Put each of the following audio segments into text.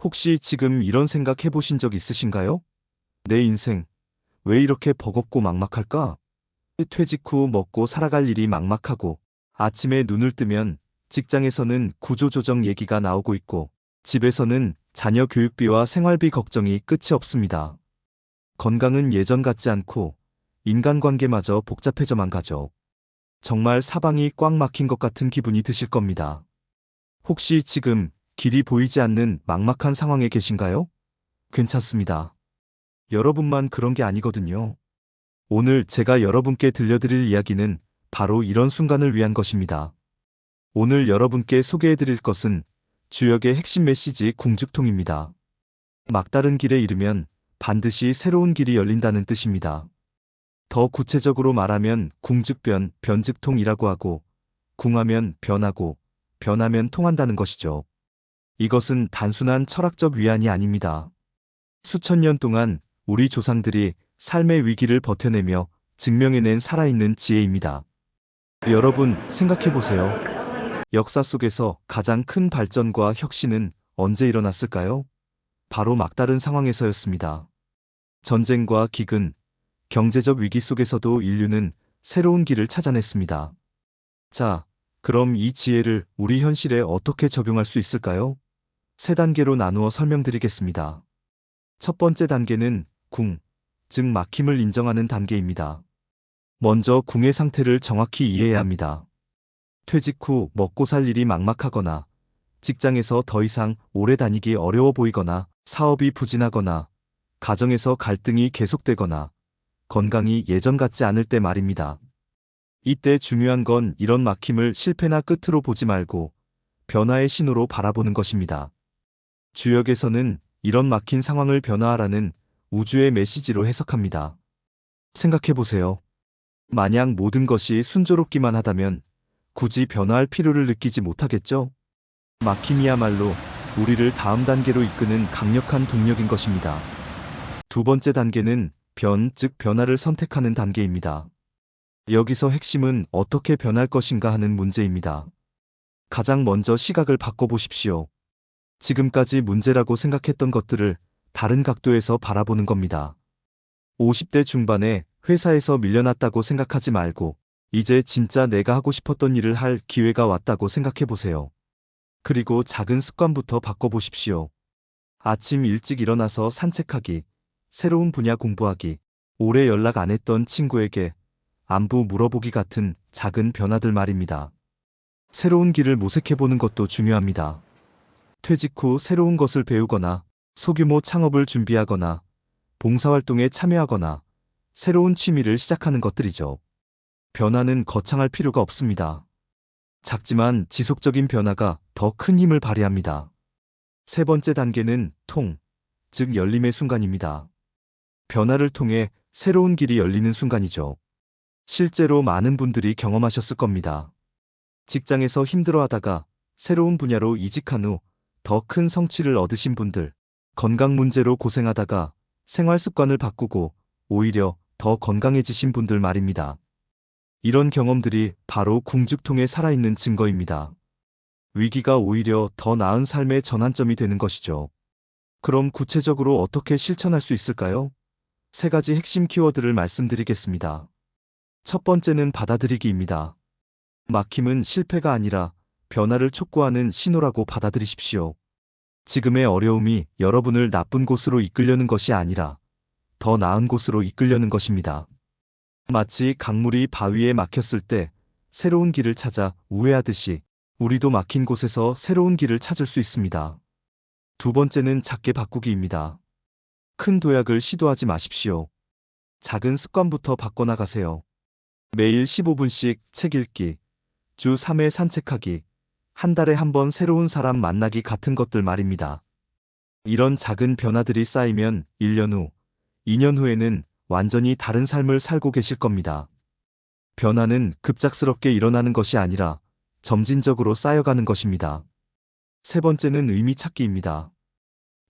혹시 지금 이런 생각 해보신 적 있으신가요? 내 인생, 왜 이렇게 버겁고 막막할까? 퇴직 후 먹고 살아갈 일이 막막하고, 아침에 눈을 뜨면 직장에서는 구조조정 얘기가 나오고 있고, 집에서는 자녀 교육비와 생활비 걱정이 끝이 없습니다. 건강은 예전 같지 않고, 인간관계마저 복잡해져만 가죠. 정말 사방이 꽉 막힌 것 같은 기분이 드실 겁니다. 혹시 지금 길이 보이지 않는 막막한 상황에 계신가요? 괜찮습니다. 여러분만 그런 게 아니거든요. 오늘 제가 여러분께 들려드릴 이야기는 바로 이런 순간을 위한 것입니다. 오늘 여러분께 소개해드릴 것은 주역의 핵심 메시지 궁죽통입니다. 막다른 길에 이르면 반드시 새로운 길이 열린다는 뜻입니다. 더 구체적으로 말하면 궁죽변, 변즉통이라고 하고, 궁하면 변하고, 변하면 통한다는 것이죠. 이것은 단순한 철학적 위안이 아닙니다. 수천 년 동안 우리 조상들이 삶의 위기를 버텨내며 증명해낸 살아있는 지혜입니다. 여러분, 생각해보세요. 역사 속에서 가장 큰 발전과 혁신은 언제 일어났을까요? 바로 막다른 상황에서였습니다. 전쟁과 기근, 경제적 위기 속에서도 인류는 새로운 길을 찾아냈습니다. 자, 그럼 이 지혜를 우리 현실에 어떻게 적용할 수 있을까요? 세 단계로 나누어 설명드리겠습니다. 첫 번째 단계는 궁, 즉 막힘을 인정하는 단계입니다. 먼저 궁의 상태를 정확히 이해해야 합니다. 퇴직 후 먹고 살 일이 막막하거나, 직장에서 더 이상 오래 다니기 어려워 보이거나, 사업이 부진하거나, 가정에서 갈등이 계속되거나, 건강이 예전 같지 않을 때 말입니다. 이때 중요한 건 이런 막힘을 실패나 끝으로 보지 말고 변화의 신호로 바라보는 것입니다. 주역에서는 이런 막힌 상황을 변화하라는 우주의 메시지로 해석합니다. 생각해보세요. 만약 모든 것이 순조롭기만 하다면 굳이 변화할 필요를 느끼지 못하겠죠? 막힘이야말로 우리를 다음 단계로 이끄는 강력한 동력인 것입니다. 두 번째 단계는 변, 즉 변화를 선택하는 단계입니다. 여기서 핵심은 어떻게 변할 것인가 하는 문제입니다. 가장 먼저 시각을 바꿔보십시오. 지금까지 문제라고 생각했던 것들을 다른 각도에서 바라보는 겁니다. 50대 중반에 회사에서 밀려났다고 생각하지 말고 이제 진짜 내가 하고 싶었던 일을 할 기회가 왔다고 생각해 보세요. 그리고 작은 습관부터 바꿔보십시오. 아침 일찍 일어나서 산책하기, 새로운 분야 공부하기, 오래 연락 안 했던 친구에게 안부 물어보기 같은 작은 변화들 말입니다. 새로운 길을 모색해보는 것도 중요합니다. 퇴직 후 새로운 것을 배우거나, 소규모 창업을 준비하거나, 봉사활동에 참여하거나, 새로운 취미를 시작하는 것들이죠. 변화는 거창할 필요가 없습니다. 작지만 지속적인 변화가 더 큰 힘을 발휘합니다. 세 번째 단계는 통, 즉 열림의 순간입니다. 변화를 통해 새로운 길이 열리는 순간이죠. 실제로 많은 분들이 경험하셨을 겁니다. 직장에서 힘들어하다가 새로운 분야로 이직한 후 더 큰 성취를 얻으신 분들, 건강 문제로 고생하다가 생활 습관을 바꾸고 오히려 더 건강해지신 분들 말입니다. 이런 경험들이 바로 궁죽통에 살아있는 증거입니다. 위기가 오히려 더 나은 삶의 전환점이 되는 것이죠. 그럼 구체적으로 어떻게 실천할 수 있을까요? 세 가지 핵심 키워드를 말씀드리겠습니다. 첫 번째는 받아들이기입니다. 막힘은 실패가 아니라 변화를 촉구하는 신호라고 받아들이십시오. 지금의 어려움이 여러분을 나쁜 곳으로 이끌려는 것이 아니라 더 나은 곳으로 이끌려는 것입니다. 마치 강물이 바위에 막혔을 때 새로운 길을 찾아 우회하듯이 우리도 막힌 곳에서 새로운 길을 찾을 수 있습니다. 두 번째는 작게 바꾸기입니다. 큰 도약을 시도하지 마십시오. 작은 습관부터 바꿔나가세요. 매일 15분씩 책 읽기, 주 3회 산책하기, 한 달에 한 번 새로운 사람 만나기 같은 것들 말입니다. 이런 작은 변화들이 쌓이면 1년 후, 2년 후에는 완전히 다른 삶을 살고 계실 겁니다. 변화는 급작스럽게 일어나는 것이 아니라 점진적으로 쌓여가는 것입니다. 세 번째는 의미 찾기입니다.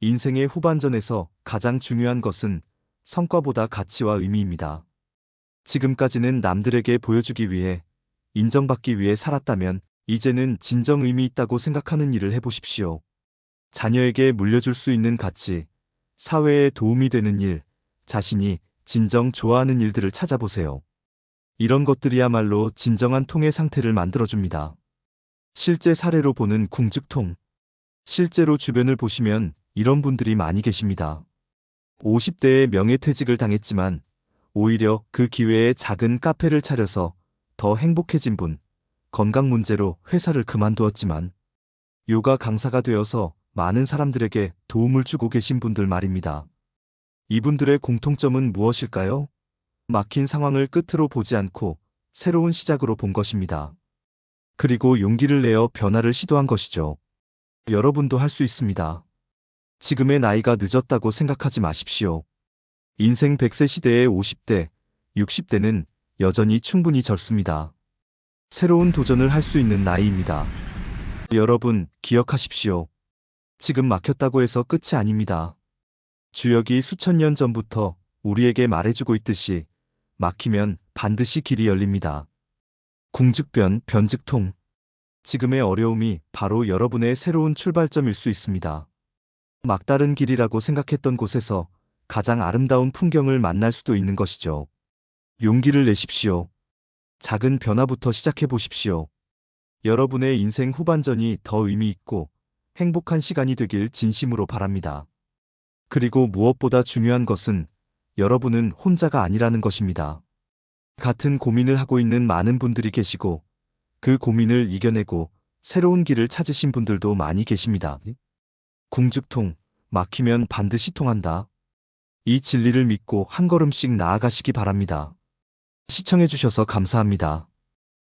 인생의 후반전에서 가장 중요한 것은 성과보다 가치와 의미입니다. 지금까지는 남들에게 보여주기 위해, 인정받기 위해 살았다면 이제는 진정 의미 있다고 생각하는 일을 해보십시오. 자녀에게 물려줄 수 있는 가치, 사회에 도움이 되는 일, 자신이 진정 좋아하는 일들을 찾아보세요. 이런 것들이야말로 진정한 통의 상태를 만들어줍니다. 실제 사례로 보는 궁죽통. 실제로 주변을 보시면 이런 분들이 많이 계십니다. 50대에 명예퇴직을 당했지만 오히려 그 기회에 작은 카페를 차려서 더 행복해진 분, 건강 문제로 회사를 그만두었지만 요가 강사가 되어서 많은 사람들에게 도움을 주고 계신 분들 말입니다. 이분들의 공통점은 무엇일까요? 막힌 상황을 끝으로 보지 않고 새로운 시작으로 본 것입니다. 그리고 용기를 내어 변화를 시도한 것이죠. 여러분도 할 수 있습니다. 지금의 나이가 늦었다고 생각하지 마십시오. 인생 100세 시대의 50대, 60대는 여전히 충분히 젊습니다. 새로운 도전을 할 수 있는 나이입니다. 여러분, 기억하십시오. 지금 막혔다고 해서 끝이 아닙니다. 주역이 수천 년 전부터 우리에게 말해주고 있듯이 막히면 반드시 길이 열립니다. 궁즉변, 변즉통. 지금의 어려움이 바로 여러분의 새로운 출발점일 수 있습니다. 막다른 길이라고 생각했던 곳에서 가장 아름다운 풍경을 만날 수도 있는 것이죠. 용기를 내십시오. 작은 변화부터 시작해 보십시오. 여러분의 인생 후반전이 더 의미 있고 행복한 시간이 되길 진심으로 바랍니다. 그리고 무엇보다 중요한 것은 여러분은 혼자가 아니라는 것입니다. 같은 고민을 하고 있는 많은 분들이 계시고 그 고민을 이겨내고 새로운 길을 찾으신 분들도 많이 계십니다. 궁죽통, 막히면 반드시 통한다. 이 진리를 믿고 한 걸음씩 나아가시기 바랍니다. 시청해주셔서 감사합니다.